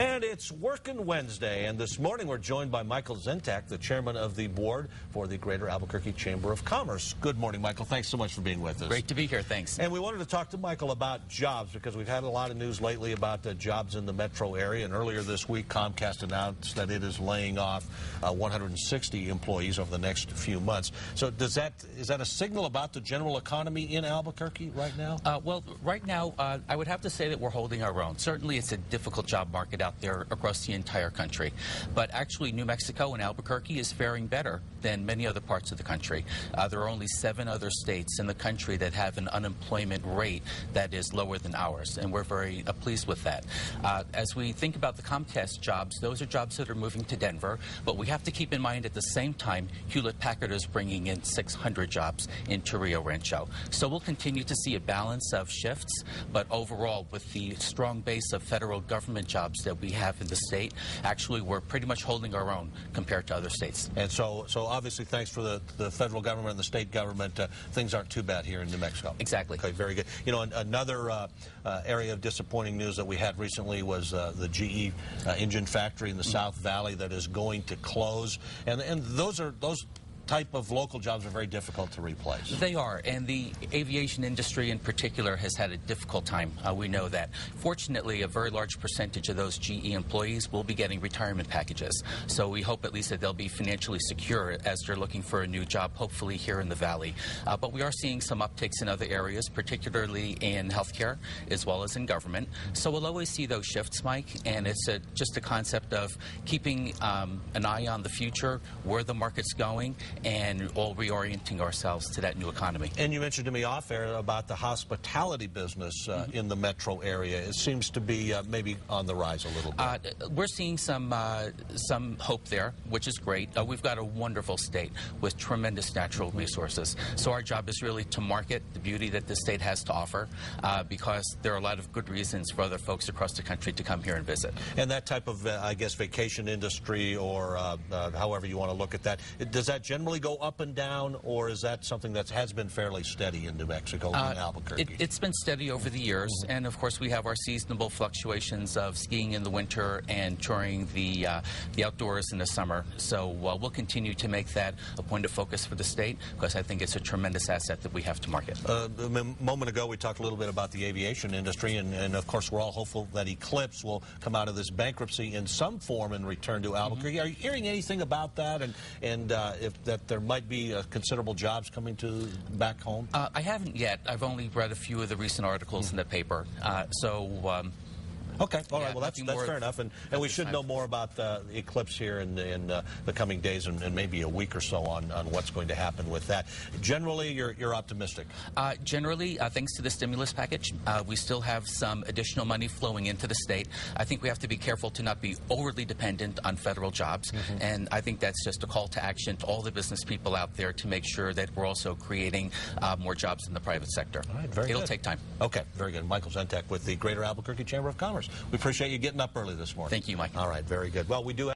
And it's Workin' Wednesday, and this morning we're joined by Michael Zientek, the chairman of the board for the Greater Albuquerque Chamber of Commerce. Good morning, Michael. Thanks so much for being with us. Great to be here. Thanks. And we wanted to talk to Michael about jobs, because we've had a lot of news lately about jobs in the metro area. And earlier this week, Comcast announced that it is laying off 160 employees over the next few months. So is that a signal about the general economy in Albuquerque right now? Well, right now, I would have to say that we're holding our own. Certainly, it's a difficult job market out there across the entire country. But actually, New Mexico and Albuquerque is faring better than many other parts of the country. There are only 7 other states in the country that have an unemployment rate that is lower than ours, and we're very pleased with that. As we think about the Comcast jobs, those are jobs that are moving to Denver, but we have to keep in mind at the same time, Hewlett-Packard is bringing in 600 jobs into Rio Rancho. So we'll continue to see a balance of shifts, but overall, with the strong base of federal government jobs that we have in the state, actually we're pretty much holding our own compared to other states. And so obviously, thanks for the federal government and the state government, things aren't too bad here in New Mexico. Exactly. Okay, very good. You know, another area of disappointing news that we had recently was the GE engine factory in the South Valley that is going to close, and those type of local jobs are very difficult to replace. They are, and the aviation industry in particular has had a difficult time. We know that. Fortunately, a very large percentage of those GE employees will be getting retirement packages. So we hope at least that they'll be financially secure as they're looking for a new job, hopefully here in the Valley. But we are seeing some upticks in other areas, particularly in healthcare as well as in government. So we'll always see those shifts, Mike, and it's just a concept of keeping an eye on the future, where the market's going, and all reorienting ourselves to that new economy. And you mentioned to me off air about the hospitality business in the metro area. It seems to be maybe on the rise a little bit. We're seeing some hope there, which is great. We've got a wonderful state with tremendous natural resources. So our job is really to market the beauty that the state has to offer, because there are a lot of good reasons for other folks across the country to come here and visit. And that type of, I guess, vacation industry, or however you want to look at that, does that generally go up and down, or is that something that has been fairly steady in New Mexico and Albuquerque? It's been steady over the years, and of course we have our seasonable fluctuations of skiing in the winter and touring the outdoors in the summer. So we'll continue to make that a point of focus for the state, because I think it's a tremendous asset that we have to market. A moment ago we talked a little bit about the aviation industry, and of course we're all hopeful that Eclipse will come out of this bankruptcy in some form and return to Albuquerque. Are you hearing anything about that, and if that there might be considerable jobs coming back home? I haven't yet. I've only read a few of the recent articles in the paper. Okay, all right. Well, that's fair enough, and we should know more about the Eclipse here in the coming days, and maybe a week or so on what's going to happen with that. Generally, you're optimistic. Generally, thanks to the stimulus package, we still have some additional money flowing into the state. I think we have to be careful to not be overly dependent on federal jobs, and I think that's just a call to action to all the business people out there to make sure that we're also creating more jobs in the private sector. All right, very good. It'll take time. Okay, very good. Michael Zientek with the Greater Albuquerque Chamber of Commerce. We appreciate you getting up early this morning. Thank you, Mike. All right, very good. Well, we do have